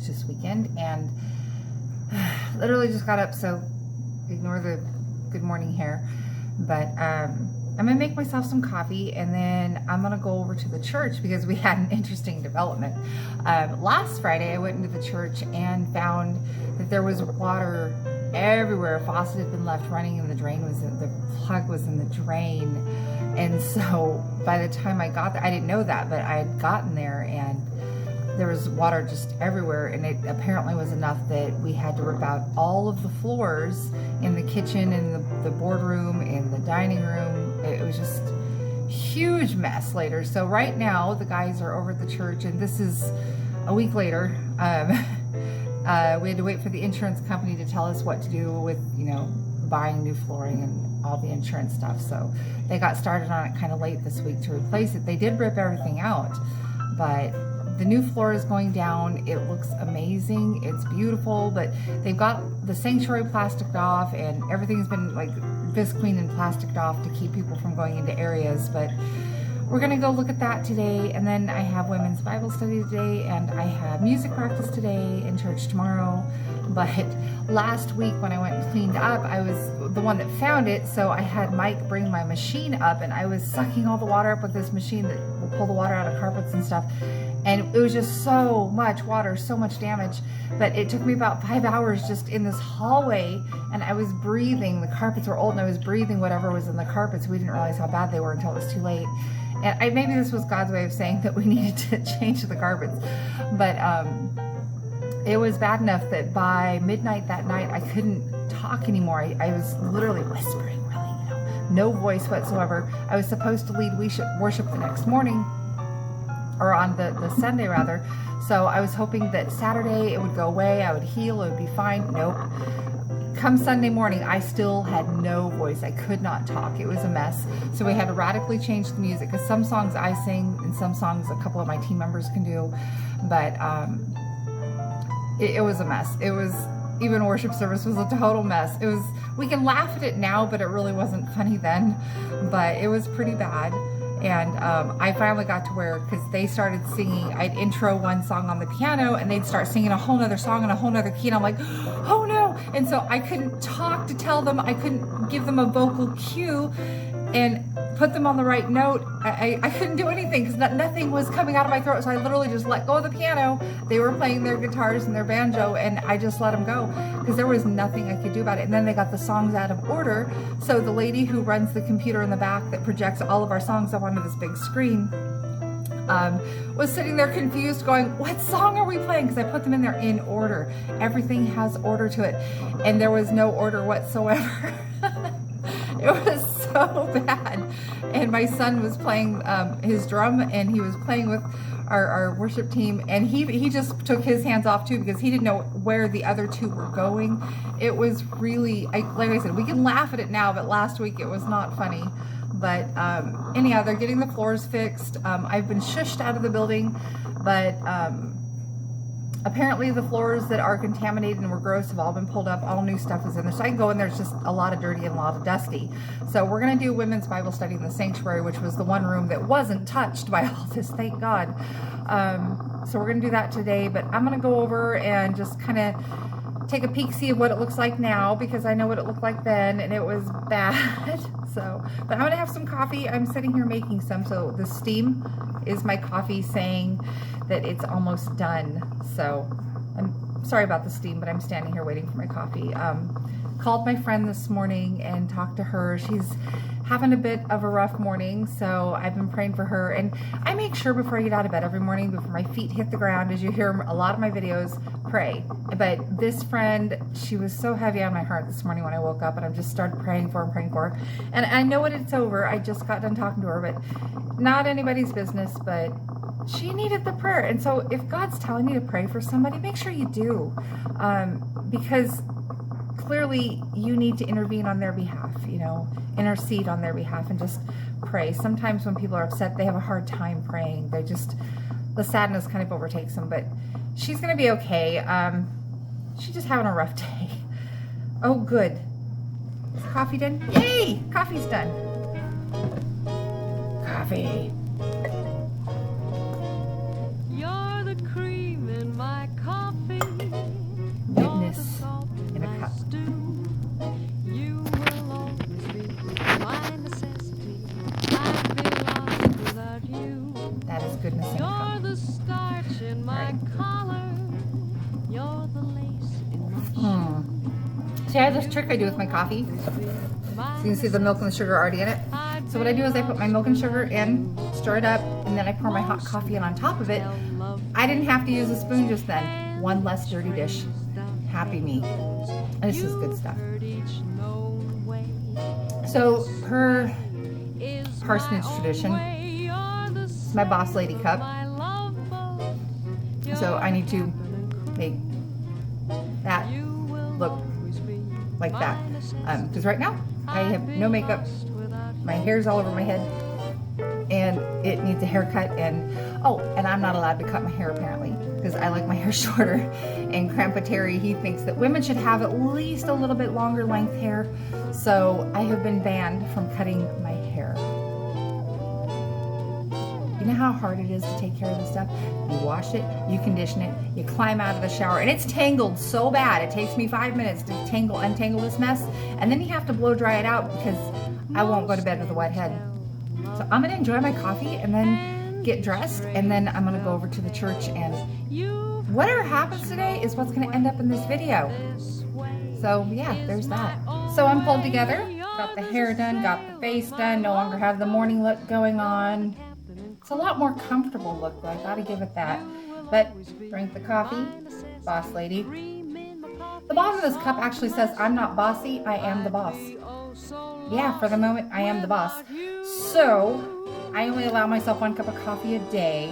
Beach this weekend, and literally just got up, so ignore the good morning hair. But I'm gonna make myself some coffee, and then I'm gonna go over to the church because we had an interesting development. Last Friday I went into the church and found that there was water everywhere. A faucet had been left running, and the plug was in the drain. And so by the time I got there, I didn't know that, but I had gotten there and there was water just everywhere, and it apparently was enough that we had to rip out all of the floors in the kitchen, and the boardroom, and the dining room. It was just a huge mess later. So right now the guys are over at the church, and this is a week later. We had to wait for the insurance company to tell us what to do with, buying new flooring and all the insurance stuff. So they got started on it kind of late this week to replace it. They did rip everything out, but the new floor is going down. It looks amazing. It's beautiful, but they've got the sanctuary plasticed off, and everything's been like visqueen and plasticed off to keep people from going into areas. But we're gonna go look at that today, and then I have women's Bible study today, and I have music practice today in church tomorrow. But last week when I went and cleaned up, I was the one that found it, so I had Mike bring my machine up, and I was sucking all the water up with this machine that will pull the water out of carpets and stuff. And it was just so much water, so much damage. But it took me about 5 hours just in this hallway, and I was breathing. The carpets were old, and I was breathing whatever was in the carpets. We didn't realize how bad they were until it was too late. And maybe this was God's way of saying that we needed to change the carpets. But it was bad enough that by midnight that night, I couldn't talk anymore. I was literally whispering, really, no voice whatsoever. I was supposed to lead worship the next morning, or on the Sunday rather. So I was hoping that Saturday it would go away, I would heal, it would be fine. Nope. Come Sunday morning, I still had no voice. I could not talk. It was a mess. So we had to radically change the music, because some songs I sing and some songs a couple of my team members can do. But it was a mess. It was, even worship service was a total mess. It was, we can laugh at it now, but it really wasn't funny then. But it was pretty bad. And I finally got to where, because they started singing, I'd intro one song on the piano, and they'd start singing a whole nother song in a whole nother key, and I'm like, oh no. And so I couldn't talk to tell them, I couldn't give them a vocal cue and put them on the right note. I couldn't do anything because nothing was coming out of my throat. So I literally just let go of the piano. They were playing their guitars and their banjo, and I just let them go because there was nothing I could do about it. And then they got the songs out of order. So the lady who runs the computer in the back that projects all of our songs up onto this big screen was sitting there confused going, what song are we playing? Because I put them in there in order. Everything has order to it. And there was no order whatsoever. It was so bad. And my son was playing his drum, and he was playing with our worship team, and he just took his hands off too, because he didn't know where the other two were going. It was really, like I said, we can laugh at it now, but last week it was not funny. But anyhow, they're getting the floors fixed. I've been shushed out of the building, but apparently the floors that are contaminated and were gross have all been pulled up. All new stuff is in there. So I can go in there. It's just a lot of dirty and a lot of dusty. So we're going to do women's Bible study in the sanctuary, which was the one room that wasn't touched by all this, thank God. So we're going to do that today. But I'm going to go over and just kind of take a peek, see what it looks like now, because I know what it looked like then, and it was bad. So, but I'm going to have some coffee. I'm sitting here making some. So the steam is my coffee saying that it's almost done. So I'm sorry about the steam, but I'm standing here waiting for my coffee. Called my friend this morning and talked to her. She's having a bit of a rough morning, so I've been praying for her. And I make sure before I get out of bed every morning, before my feet hit the ground, as you hear a lot of my videos, pray. But this friend, she was so heavy on my heart this morning when I woke up, and I just started praying for her. And I know it's over. I just got done talking to her, but not anybody's business, but she needed the prayer. And so if God's telling you to pray for somebody, make sure you do, because clearly you need to intervene on their behalf, intercede on their behalf, and just pray. Sometimes when people are upset, they have a hard time praying. The sadness kind of overtakes them, but she's going to be okay. She's just having a rough day. Oh, good. Is coffee done? Yay! Coffee's done. Coffee. You're the cream in my coffee. See, I have this trick I do with my coffee. So you can see the milk and the sugar already in it. So what I do is I put my milk and sugar in, stir it up, and then I pour my hot coffee in on top of it. I didn't have to use a spoon just then. One less dirty dish. Happy me. This is good stuff. So her parsonage tradition is my boss lady cup. So I need to make that look like that. Because right now I have no makeup, my hair's all over my head, and it needs a haircut. And I'm not allowed to cut my hair apparently because I like my hair shorter. And Grandpa Terry, he thinks that women should have at least a little bit longer length hair. So I have been banned from cutting my hair. You know how hard it is to take care of this stuff? You wash it, you condition it, you climb out of the shower, and it's tangled so bad. It takes me 5 minutes to untangle this mess, and then you have to blow dry it out because I won't go to bed with a wet head. So I'm gonna enjoy my coffee and then get dressed, and then I'm gonna go over to the church, and whatever happens today is what's gonna end up in this video. So yeah, there's that. So I'm pulled together, got the hair done, got the face done, no longer have the morning look going on. It's a lot more comfortable look, though. I gotta give it that. But drink the coffee, boss lady. The bottom of this cup actually says, I'm not bossy, I am the boss. Yeah, for the moment, I am the boss. So I only allow myself 1 cup of coffee a day,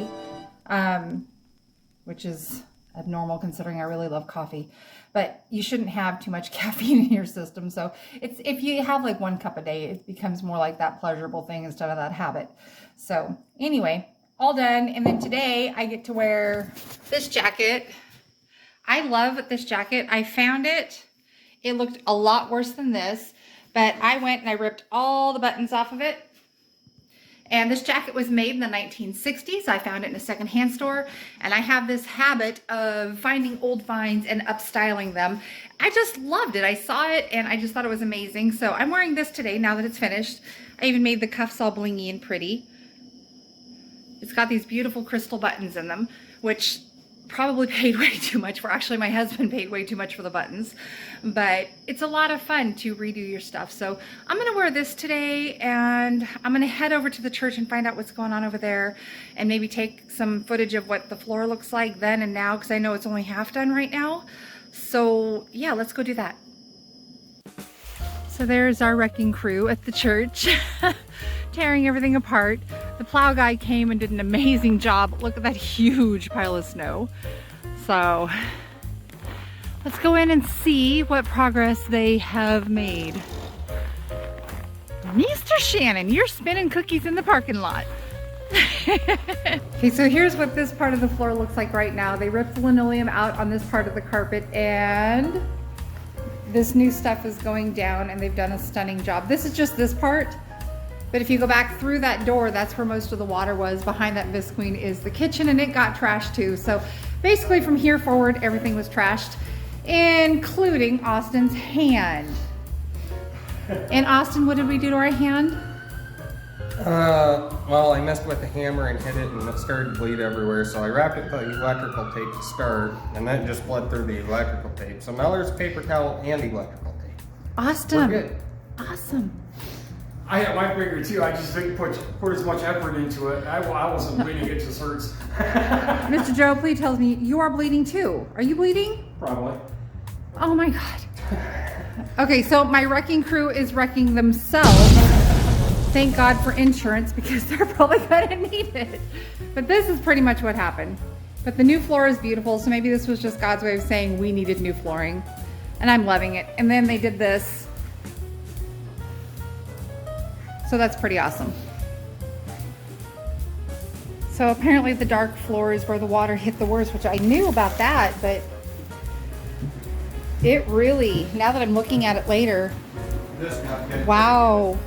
which is abnormal considering I really love coffee. But you shouldn't have too much caffeine in your system. So if you have like 1 cup a day, it becomes more like that pleasurable thing instead of that habit. So anyway, all done. And then today I get to wear this jacket. I love this jacket. I found it. It looked a lot worse than this, but I went and I ripped all the buttons off of it. And this jacket was made in the 1960s. I found it in a secondhand store, and I have this habit of finding old finds and upstyling them. I just loved it. I saw it and I just thought it was amazing. So I'm wearing this today now that it's finished. I even made the cuffs all blingy and pretty. It's got these beautiful crystal buttons in them, which probably paid way too much for. Actually, my husband paid way too much for the buttons, but it's a lot of fun to redo your stuff. So I'm gonna wear this today, and I'm gonna head over to the church and find out what's going on over there, and maybe take some footage of what the floor looks like then and now, because I know it's only half done right now. So yeah, let's go do that. So there's our wrecking crew at the church. Tearing everything apart. The plow guy came and did an amazing job. Look at that huge pile of snow. So let's go in and see what progress they have made. Mr. Shannon, you're spinning cookies in the parking lot. Okay, so here's what this part of the floor looks like right now. They ripped the linoleum out on this part of the carpet, and this new stuff is going down, and they've done a stunning job. This is just this part. But if you go back through that door, that's where most of the water was. Behind that Visqueen is the kitchen, and it got trashed too. So basically from here forward, everything was trashed, including Austin's hand. And Austin, what did we do to our hand? Well, I messed with the hammer and hit it, and it started to bleed everywhere. So I wrapped it with electrical tape to start, and then just bled through the electrical tape. So now there's paper towel and electrical tape. Awesome. We're good. Awesome. I had my finger too. I just didn't put as much effort into it. I wasn't bleeding, it just hurts. Mr. Joe, please tell me you are bleeding too. Are you bleeding? Probably. Oh my God. Okay, so my wrecking crew is wrecking themselves. Thank God for insurance, because they're probably gonna need it. But this is pretty much what happened. But the new floor is beautiful, so maybe this was just God's way of saying we needed new flooring. And I'm loving it. And then they did this. So that's pretty awesome. So apparently the dark floor is where the water hit the worst, which I knew about that, but it really, now that I'm looking at it later, This got hit. Wow.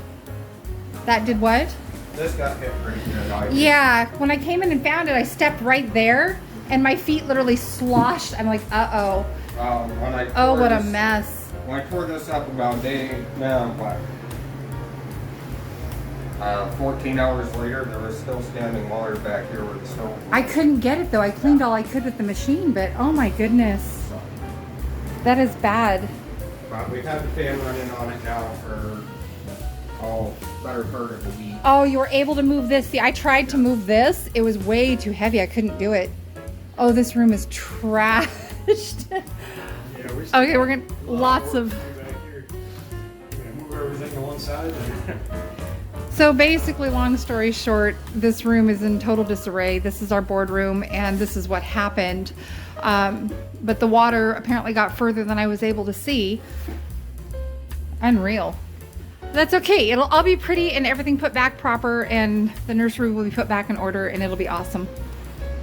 That did what? This got hit pretty good. Yeah, when I came in and found it, I stepped right there and my feet literally sloshed. I'm like, uh-oh. Oh, what a mess. When I tore this up about 14 hours later, there was still standing water back here where the stove was. I couldn't get it though. I cleaned all I could with the machine, but oh my goodness. That is bad. spot. We've had the fan running on it now for, better part of a week. Oh, you were able to move this. See, I tried to move this. It was way too heavy. I couldn't do it. Oh, this room is trashed. Yeah, Okay, we're gonna lots of. Move everything to one side. So basically, long story short, this room is in total disarray. This is our boardroom, and this is what happened. But the water apparently got further than I was able to see. Unreal. That's okay. It'll all be pretty and everything put back proper, and the nursery will be put back in order, and it'll be awesome.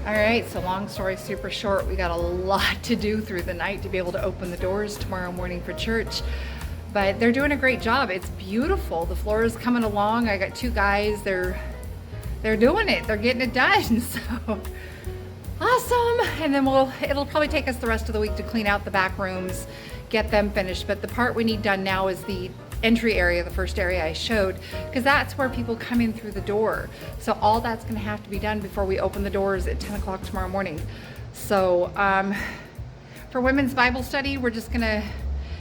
All right, so long story super short, we got a lot to do through the night to be able to open the doors tomorrow morning for church. But they're doing a great job. It's beautiful. The floor is coming along. I got 2 guys. They're doing it. They're getting it done. So awesome. And then it'll probably take us the rest of the week to clean out the back rooms, get them finished. But the part we need done now is the entry area, the first area I showed, because that's where people come in through the door. So all that's going to have to be done before we open the doors at 10 o'clock tomorrow morning. So for women's Bible study, we're just going to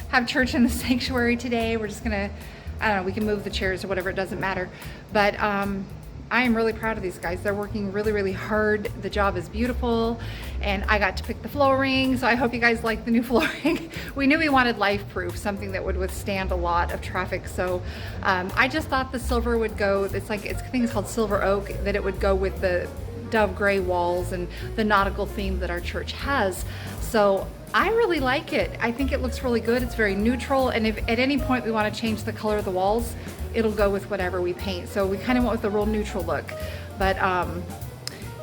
have church in the sanctuary today. We're just going to, I don't know, we can move the chairs or whatever, it doesn't matter. But I am really proud of these guys. They're working really, really hard. The job is beautiful, and I got to pick the flooring, so I hope you guys like the new flooring. We knew we wanted life-proof, something that would withstand a lot of traffic, so I just thought the silver would go, I think it's called silver oak, that it would go with the dove gray walls and the nautical theme that our church has. So I really like it. I think it looks really good. It's very neutral, and if at any point we want to change the color of the walls, it'll go with whatever we paint. So we kind of went with a real neutral look. But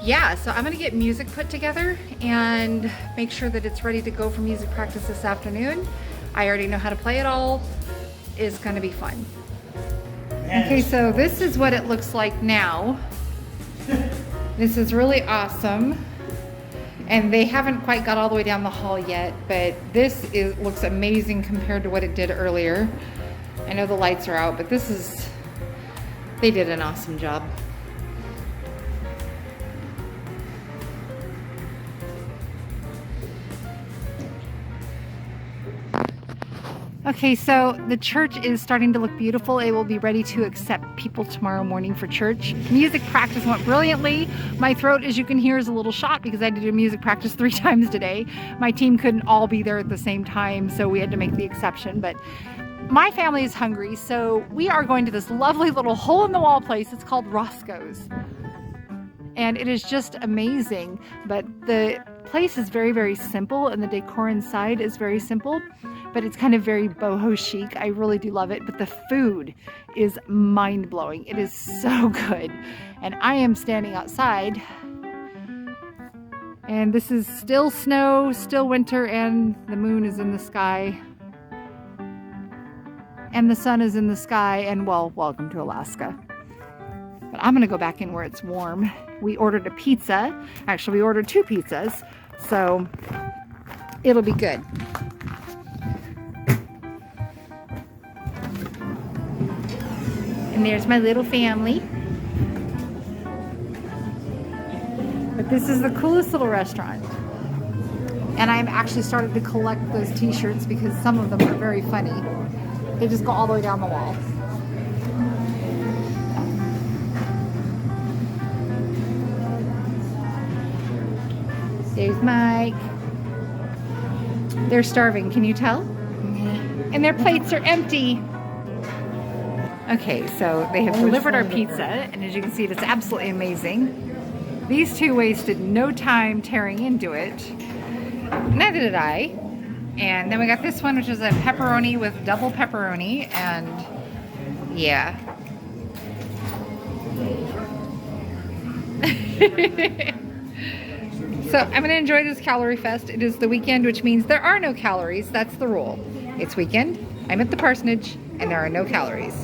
yeah, so I'm gonna get music put together and make sure that it's ready to go for music practice this afternoon. I already know how to play it all. It's gonna be fun. Okay, so this is what it looks like now. This is really awesome. And they haven't quite got all the way down the hall yet, but this looks amazing compared to what it did earlier. I know the lights are out, but they did an awesome job. Okay, so the church is starting to look beautiful. It will be ready to accept people tomorrow morning for church. Music practice went brilliantly. My throat, as you can hear, is a little shot because I had to do music practice 3 times today. My team couldn't all be there at the same time, so we had to make the exception. But my family is hungry, so we are going to this lovely little hole-in-the-wall place. It's called Roscoe's. And it is just amazing. But the place is very, very simple, and the decor inside is very simple. But it's kind of very boho chic. I really do love it. But the food is mind-blowing. It is so good. And I am standing outside. And this is still snow, still winter, and the moon is in the sky. And the sun is in the sky, and well, welcome to Alaska. But I'm gonna go back in where it's warm. We ordered a pizza. Actually, we ordered 2 pizzas, so it'll be good. And there's my little family. But this is the coolest little restaurant. And I've actually started to collect those t-shirts because some of them are very funny. They just go all the way down the wall. There's Mike. They're starving, can you tell? And their plates are empty. Okay, so they have delivered our pizza, and as you can see, it's absolutely amazing. These 2 wasted no time tearing into it. Neither did I. And then we got this one, which is a pepperoni with double pepperoni, and yeah. So I'm gonna enjoy this calorie fest. It is the weekend, which means there are no calories. That's the rule. It's weekend, I'm at the parsonage, and there are no calories.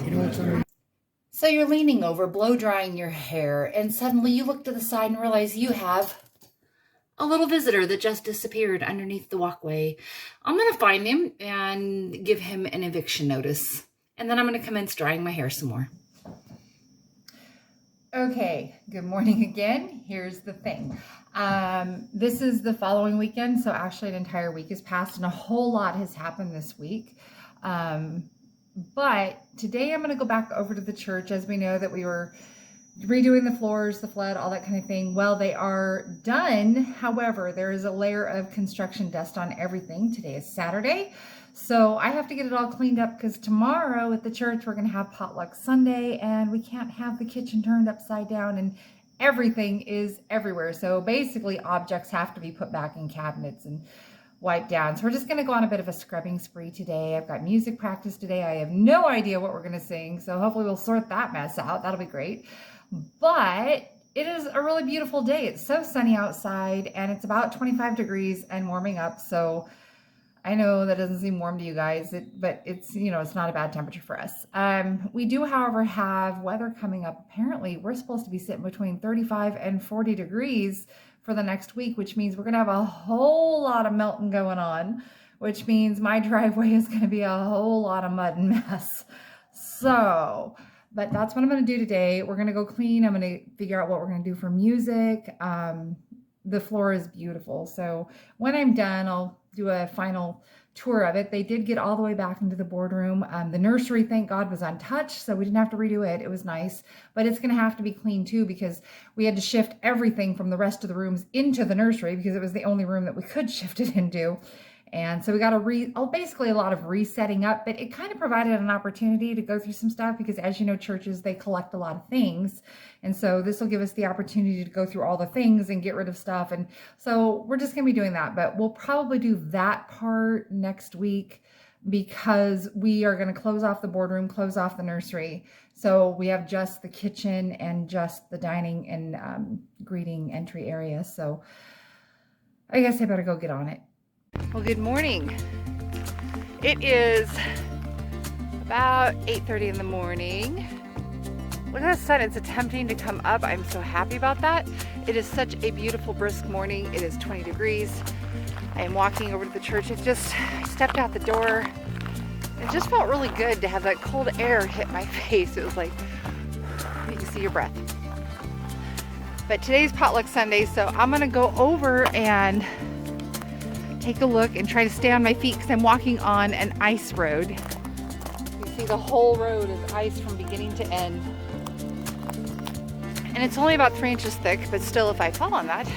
So you're leaning over, blow drying your hair, and suddenly you look to the side and realize you have a little visitor that just disappeared underneath the walkway. I'm gonna find him and give him an eviction notice. And then I'm gonna commence drying my hair some more. Okay, good morning again. Here's the thing. This is the following weekend, so actually an entire week has passed and a whole lot has happened this week. But today I'm going to go back over to the church, as we know that we were redoing the floors, the flood, all that kind of thing. Well, they are done. However, there is a layer of construction dust on everything. Today is Saturday. So I have to get it all cleaned up because tomorrow at the church, we're going to have potluck Sunday and we can't have the kitchen turned upside down and everything is everywhere. So basically objects have to be put back in cabinets and wiped down. So we're just going to go on a bit of a scrubbing spree today. I've got music practice today. I have no idea what we're going to sing. So hopefully we'll sort that mess out. That'll be great. But it is a really beautiful day. It's so sunny outside and it's about 25 degrees and warming up. So I know that doesn't seem warm to you guys, but it's, you know, it's not a bad temperature for us. We do, however, have weather coming up. Apparently, we're supposed to be sitting between 35 and 40 degrees for the next week, which means we're going to have a whole lot of melting going on, which means my driveway is going to be a whole lot of mud and mess. So, but that's what I'm going to do today. We're going to go clean. I'm going to figure out what we're going to do for music. The floor is beautiful. So when I'm done, I'll do a final tour of it. They did get all the way back into the boardroom. The nursery, thank God, was untouched, so we didn't have to redo it. It was nice, but it's going to have to be clean too because we had to shift everything from the rest of the rooms into the nursery because it was the only room that we could shift it into. And so we got basically a lot of resetting up, but it kind of provided an opportunity to go through some stuff because, as you know, churches, they collect a lot of things. And so this will give us the opportunity to go through all the things and get rid of stuff. And so we're just going to be doing that, but we'll probably do that part next week because we are going to close off the boardroom, close off the nursery. So we have just the kitchen and just the dining and greeting entry area. So I guess I better go get on it. Well, good morning. It is about 8:30 in the morning. Look at the sun, it's attempting to come up. I'm so happy about that. It is such a beautiful, brisk morning. It is 20 degrees. I am walking over to the church. I stepped out the door. It just felt really good to have that cold air hit my face. It was like, you can see your breath. But today's potluck Sunday, so I'm gonna go over and take a look and try to stay on my feet because I'm walking on an ice road. You see the whole road is ice from beginning to end. And it's only about 3 inches thick, but still if I fall on that,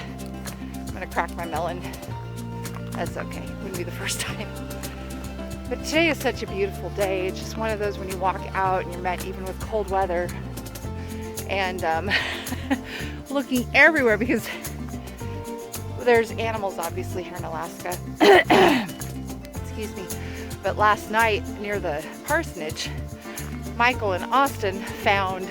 I'm gonna crack my melon. That's okay, wouldn't be the first time. But today is such a beautiful day. It's just one of those when you walk out and you're met even with cold weather and looking everywhere because there's animals obviously here in Alaska. Excuse me. But last night near the parsonage, Michael and Austin found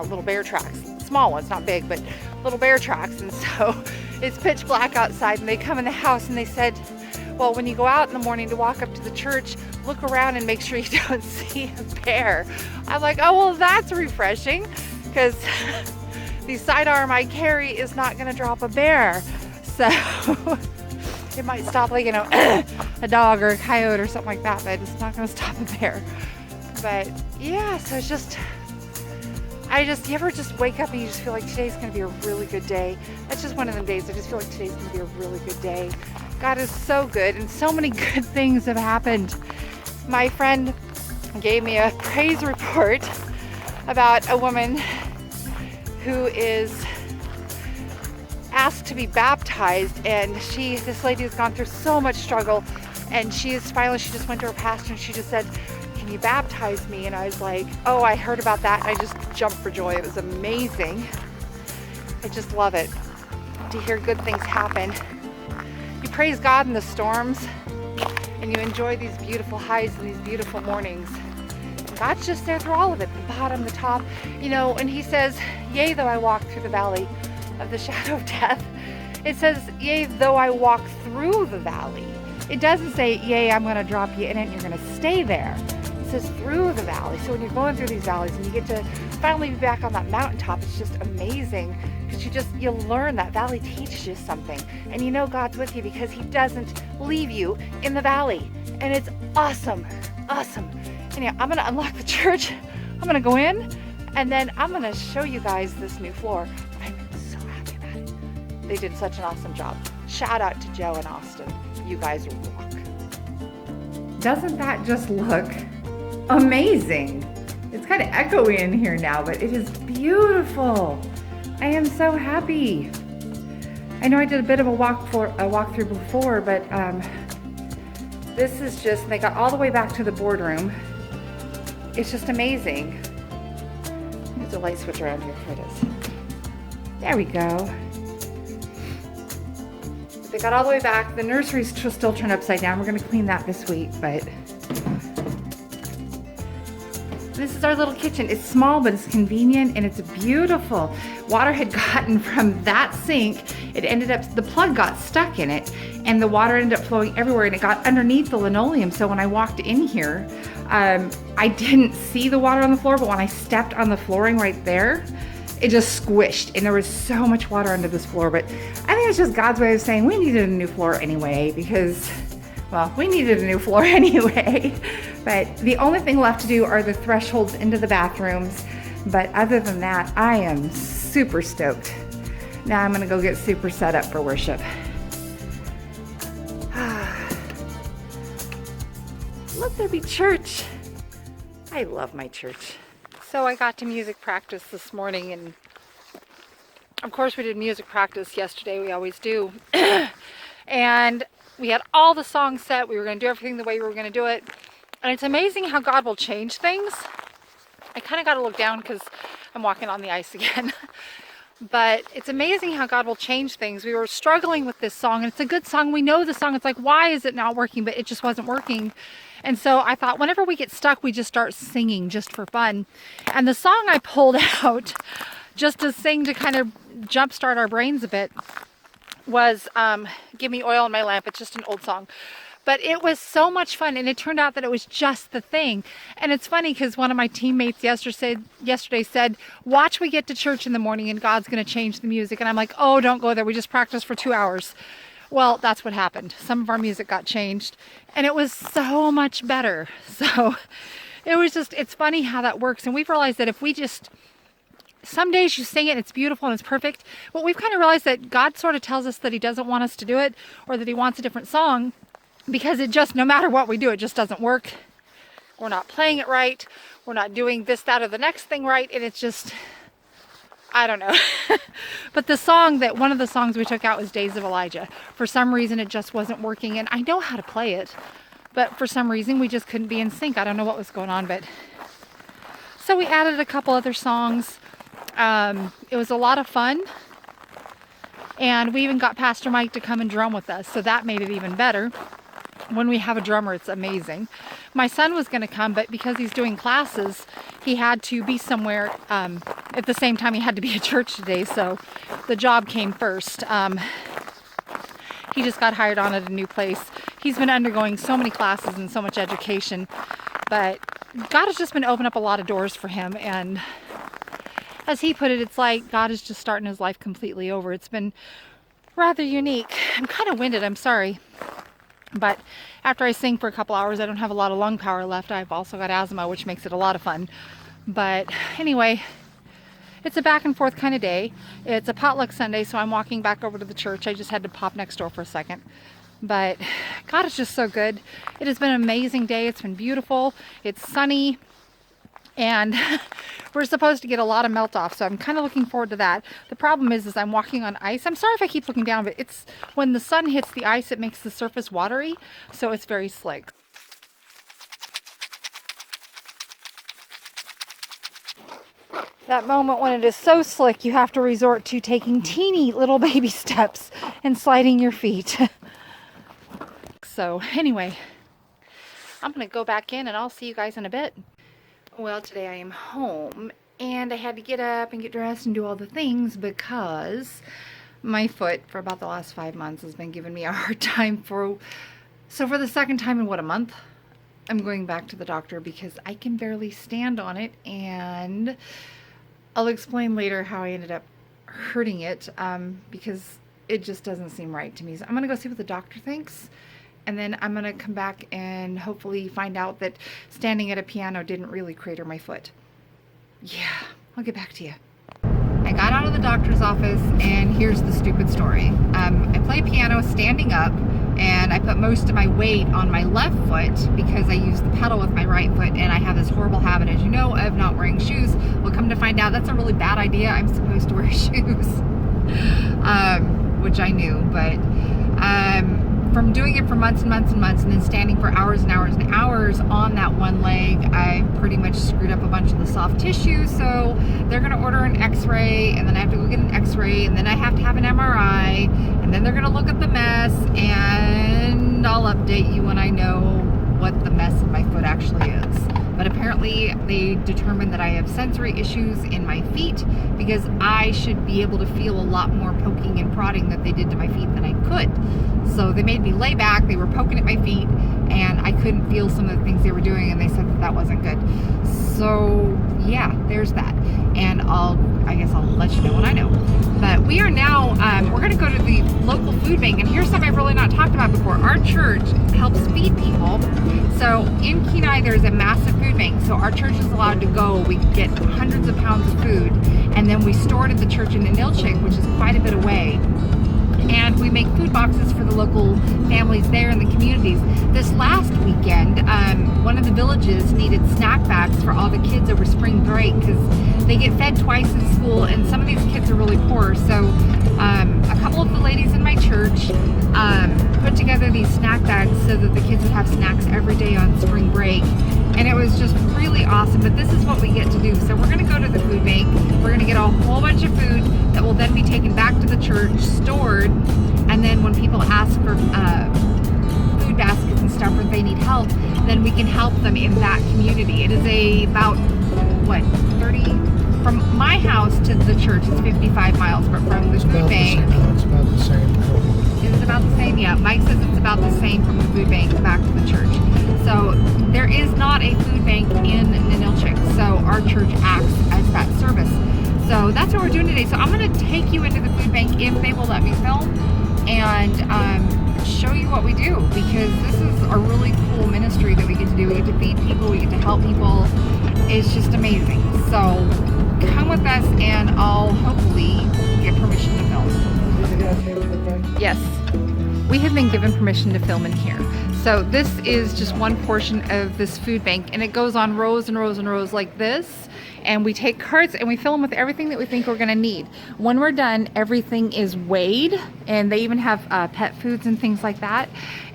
little bear tracks. Small ones, not big, but little bear tracks. And so it's pitch black outside and they come in the house and they said, well, when you go out in the morning to walk up to the church, look around and make sure you don't see a bear. I'm like, oh, well, that's refreshing because the sidearm I carry is not going to drop a bear. So it might stop like, you know, a dog or a coyote or something like that, but it's not going to stop a bear. But yeah, so it's just, you ever just wake up and you just feel like today's going to be a really good day. That's just one of them days. I just feel like today's going to be a really good day. God is so good and so many good things have happened. My friend gave me a praise report about a woman who is asked to be baptized, and this lady has gone through so much struggle, and she just went to her pastor and she just said, can you baptize me? And I was like, oh, I heard about that, and I just jumped for joy. It was amazing. I just love it to hear good things happen. You praise God in the storms and you enjoy these beautiful highs and these beautiful mornings. And God's just there through all of it, the bottom, the top, you know. And he says, yea, though I walk through the valley of the shadow of death. It says, yea, though I walk through the valley. It doesn't say, yea, I'm going to drop you in it and you're going to stay there. It says through the valley. So when you're going through these valleys and you get to finally be back on that mountaintop, it's just amazing because you learn that valley teaches you something, and you know God's with you because he doesn't leave you in the valley, and it's awesome. And yeah, I'm going to unlock the church. I'm going to go in and then I'm going to show you guys this new floor. I'm so happy about it. They did such an awesome job. Shout out to Joe and Austin. You guys rock. Doesn't that just look amazing? It's kind of echoey in here now, but it is beautiful. I am so happy. I know I did a bit of a walkthrough before, but this is just, they got all the way back to the boardroom. It's just amazing. There's a light switch around here. Here it is. There we go. They got all the way back. The nursery's still turned upside down. We're gonna clean that this week, but this is our little kitchen. It's small, but it's convenient and it's beautiful. Water had gotten from that sink. It ended up, the plug got stuck in it and the water ended up flowing everywhere and it got underneath the linoleum. So when I walked in here, I didn't see the water on the floor, but when I stepped on the flooring right there, it just squished and there was so much water under this floor. But I think it's just God's way of saying we needed a new floor anyway, because, well, we needed a new floor anyway. But the only thing left to do are the thresholds into the bathrooms. But other than that, I am super stoked. Now I'm gonna go get super set up for worship. Let there be church. I love my church. So I got to music practice this morning, and of course we did music practice yesterday, we always do. And we had all the songs set, we were gonna do everything the way we were gonna do it. And it's amazing how God will change things. I kind of got to look down because I'm walking on the ice again. But it's amazing how God will change things. We were struggling with this song, and it's a good song. We know the song. It's like, why is it not working? But it just wasn't working. And so I thought whenever we get stuck, we just start singing just for fun. And the song I pulled out just to sing to kind of jumpstart our brains a bit was Give Me Oil in My Lamp. It's just an old song. But it was so much fun, and it turned out that it was just the thing. And it's funny because one of my teammates yesterday said, watch we get to church in the morning and God's going to change the music. And I'm like, oh, don't go there. We just practiced for 2 hours. Well, that's what happened. Some of our music got changed, and it was so much better. So it was just, it's funny how that works. And we've realized that if we just, some days you sing it, it's beautiful and it's perfect. But we've kind of realized that God sort of tells us that he doesn't want us to do it, or that he wants a different song. Because it just, no matter what we do, it just doesn't work. We're not playing it right. We're not doing this, that, or the next thing right. And it's just, I don't know. But the song one of the songs we took out was Days of Elijah. For some reason, it just wasn't working. And I know how to play it. But for some reason, we just couldn't be in sync. I don't know what was going on. But so we added a couple other songs. It was a lot of fun. And we even got Pastor Mike to come and drum with us. So that made it even better. When we have a drummer, it's amazing. My son was going to come, but because he's doing classes, he had to be somewhere at the same time he had to be at church today, so the job came first. He just got hired on at a new place. He's been undergoing so many classes and so much education, but God has just been opening up a lot of doors for him, and as he put it, it's like God is just starting his life completely over. It's been rather unique. I'm kind of winded, I'm sorry. But after I sing for a couple hours, I don't have a lot of lung power left. I've also got asthma, which makes it a lot of fun. But anyway, it's a back and forth kind of day. It's a potluck Sunday, so I'm walking back over to the church. I just had to pop next door for a second. But God is just so good. It has been an amazing day. It's been beautiful. It's sunny. And we're supposed to get a lot of melt off, so I'm kind of looking forward to that. The problem is I'm walking on ice. I'm sorry if I keep looking down, but it's when the sun hits the ice, it makes the surface watery, so it's very slick. That moment when it is so slick, you have to resort to taking teeny little baby steps and sliding your feet. So anyway, I'm going to go back in and I'll see you guys in a bit. Well, today I am home and I had to get up and get dressed and do all the things because my foot for about the last 5 months has been giving me a hard time. So for the second time in a month, I'm going back to the doctor because I can barely stand on it, and I'll explain later how I ended up hurting it because it just doesn't seem right to me. So I'm going to go see what the doctor thinks. And then I'm going to come back and hopefully find out that standing at a piano didn't really crater my foot. Yeah, I'll get back to you. I I got out of the doctor's office, and here's the stupid story. I play piano standing up, and I put most of my weight on my left foot because I use the pedal with my right foot, and I have this horrible habit, as you know, of not wearing shoes. Well, come to find out, that's a really bad idea. I'm supposed to wear shoes, which I knew, but from doing it for months and months and months, and then standing for hours and hours and hours on that one leg, I pretty much screwed up a bunch of the soft tissue. So they're gonna order an x-ray, and then I have to go get an x-ray, and then I have to have an MRI, and then they're gonna look at the mess, and I'll update you when I know what the mess in my foot actually is. But apparently they determined that I have sensory issues in my feet, because I should be able to feel a lot more poking and prodding that they did to my feet than I could. So they made me lay back, they were poking at my feet, and I couldn't feel some of the things they were doing, and they said that that wasn't good. So yeah, there's that. And I guess I'll let you know when I know. But we are now, we're gonna go to the local food bank, and here's something I've really not talked about before. Our church helps feed people. So in Kenai, there's a massive food bank. So our church is allowed to go. We get hundreds of pounds of food, and then we store it at the church in Ninilchik, which is quite a bit away. And we make food boxes for the local families there in the communities. This last weekend, one of the villages needed snack bags for all the kids over spring break, because they get fed twice in school, and some of these kids are really poor. So a couple of the ladies in my church put together these snack bags so that the kids would have snacks every day on spring break. And it was just really awesome. But this is what we get to do. So we're gonna go to the food bank. We're gonna get a whole bunch of food that will then be taken back to the church, stored, and then when people ask for food baskets and stuff, or they need help, then we can help them in that community. It is about, what, 30, from my house to the church, it's 55 miles, but from the food bank, It's about the same. is it about the same? Yeah, Mike says it's about the same from the food bank back to the church. So there is not a food bank in Ninilchik, so our church acts as that service. So that's what we're doing today. So I'm going to take you into the food bank if they will let me film, and show you what we do, because this is a really cool ministry that we get to do. We get to feed people, we get to help people. It's just amazing. So come with us, and I'll hopefully get permission to film. Yes, we have been given permission to film in here. So this is just one portion of this food bank, and it goes on rows and rows and rows like this. And we take carts and we fill them with everything that we think we're gonna need. When we're done, everything is weighed, and they even have pet foods and things like that.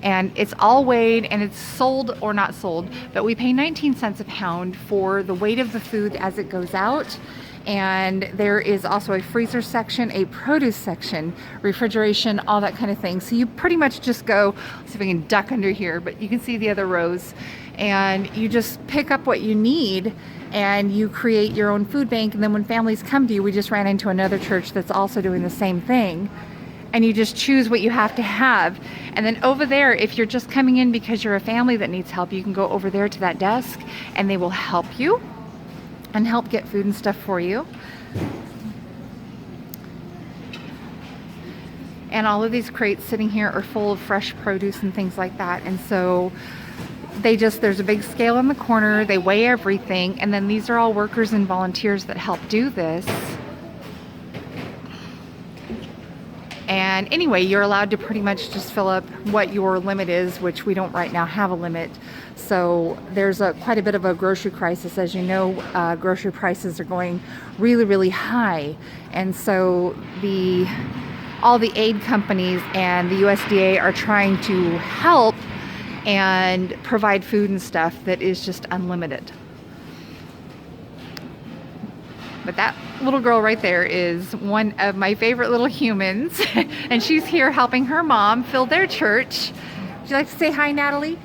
And it's all weighed, and it's sold or not sold, but we pay 19 cents a pound for the weight of the food as it goes out. And there is also a freezer section, a produce section, refrigeration, all that kind of thing. So you pretty much just go, let's see if I can duck under here, but you can see the other rows, and you just pick up what you need, and you create your own food bank. And then when families come to you, we just ran into another church that's also doing the same thing, and you just choose what you have to have. And then over there, if you're just coming in because you're a family that needs help, you can go over there to that desk, and they will help you and help get food and stuff for you. And all of these crates sitting here are full of fresh produce and things like that. And so there's a big scale in the corner, they weigh everything, and then these are all workers and volunteers that help do this. And anyway, you're allowed to pretty much just fill up what your limit is, which we don't right now have a limit. So there's quite a bit of a grocery crisis. As you know, grocery prices are going really, really high. And so all the aid companies and the USDA are trying to help and provide food and stuff that is just unlimited. But that little girl right there is one of my favorite little humans, and she's here helping her mom fill their church. Would you like to say hi, Natalie?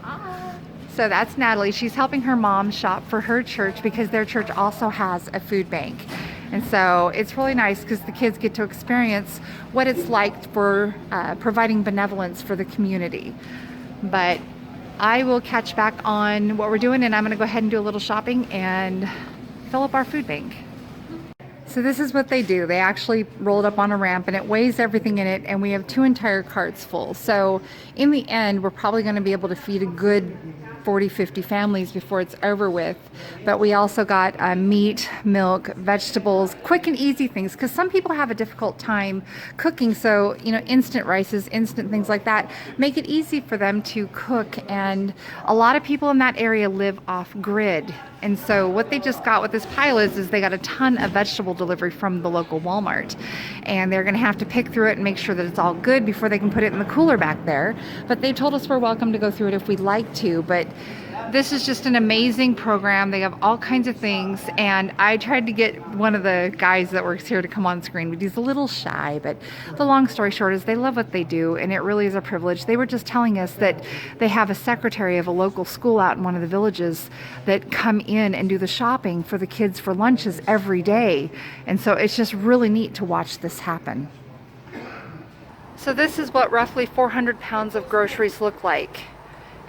Hi. So that's Natalie. She's helping her mom shop for her church, because their church also has a food bank. And so it's really nice, because the kids get to experience what it's like for providing benevolence for the community. But I will catch back on what we're doing, and I'm going to go ahead and do a little shopping and fill up our food bank. So this is what they do. They actually roll it up on a ramp, and it weighs everything in it, and we have 2 entire carts full. So in the end, we're probably going to be able to feed a good 40, 50 families before it's over with. But we also got meat, milk, vegetables, quick and easy things, because some people have a difficult time cooking. So, you know, instant rices, instant things like that, make it easy for them to cook. And a lot of people in that area live off grid. And so what they just got with this pile is they got a ton of vegetable delivery from the local Walmart. And they're gonna have to pick through it and make sure that it's all good before they can put it in the cooler back there. But they told us we're welcome to go through it if we'd like to. But this is just an amazing program. They have all kinds of things. And I tried to get one of the guys that works here to come on screen, but he's a little shy. But the long story short is they love what they do, and it really is a privilege. They were just telling us that they have a secretary of a local school out in one of the villages that come in and do the shopping for the kids for lunches every day. And so it's just really neat to watch this happen. So this is what roughly 400 pounds of groceries look like.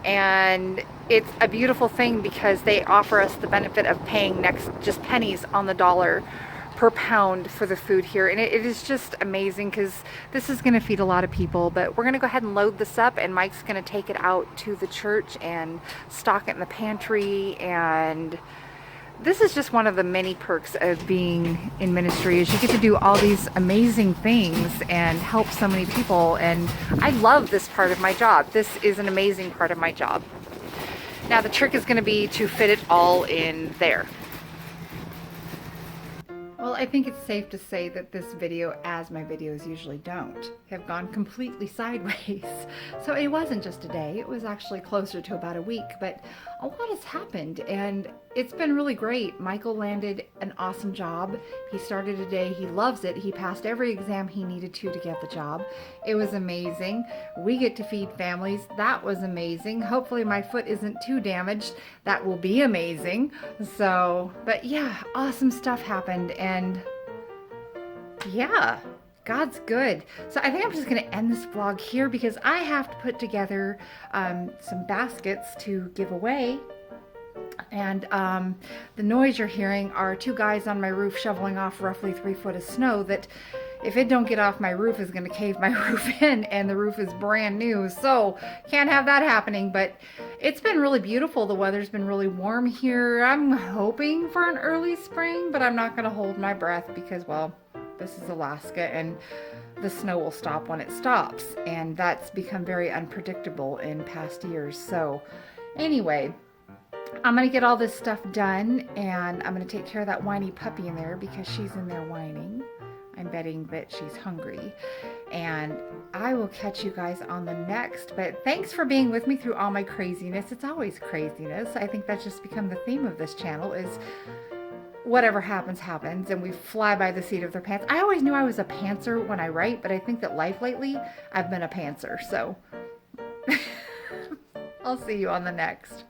And it's a beautiful thing because they offer us the benefit of paying just pennies on the dollar per pound for the food here. And it is just amazing because this is going to feed a lot of people. But we're going to go ahead and load this up, and Mike's going to take it out to the church and stock it in the pantry. And this is just one of the many perks of being in ministry, is you get to do all these amazing things and help so many people. And I love this part of my job. This is an amazing part of my job. Now the trick is going to be to fit it all in there. Well, I think it's safe to say that this video, as my videos usually don't, have gone completely sideways. So it wasn't just a day, it was actually closer to about a week, but a lot has happened and it's been really great. Michael landed an awesome job. He started today, he loves it. He passed every exam he needed to get the job. It was amazing. We get to feed families. That was amazing. Hopefully my foot isn't too damaged. That will be amazing. So, but yeah, awesome stuff happened. And yeah, God's good. So I think I'm just going to end this vlog here because I have to put together some baskets to give away. And the noise you're hearing are two guys on my roof shoveling off roughly 3 foot of snow that, if it don't get off my roof, is going to cave my roof in, and the roof is brand new, so can't have that happening. But it's been really beautiful. The weather's been really warm here. I'm hoping for an early spring, but I'm not going to hold my breath because, well, this is Alaska and the snow will stop when it stops, and that's become very unpredictable in past years. So anyway, I'm going to get all this stuff done, and I'm going to take care of that whiny puppy in there because she's in there whining. I'm betting that she's hungry. And I will catch you guys on the next. But thanks for being with me through all my craziness. It's always craziness. I think that's just become the theme of this channel, is whatever happens, happens. And we fly by the seat of their pants. I always knew I was a pantser when I write, but I think that life lately, I've been a pantser. So I'll see you on the next.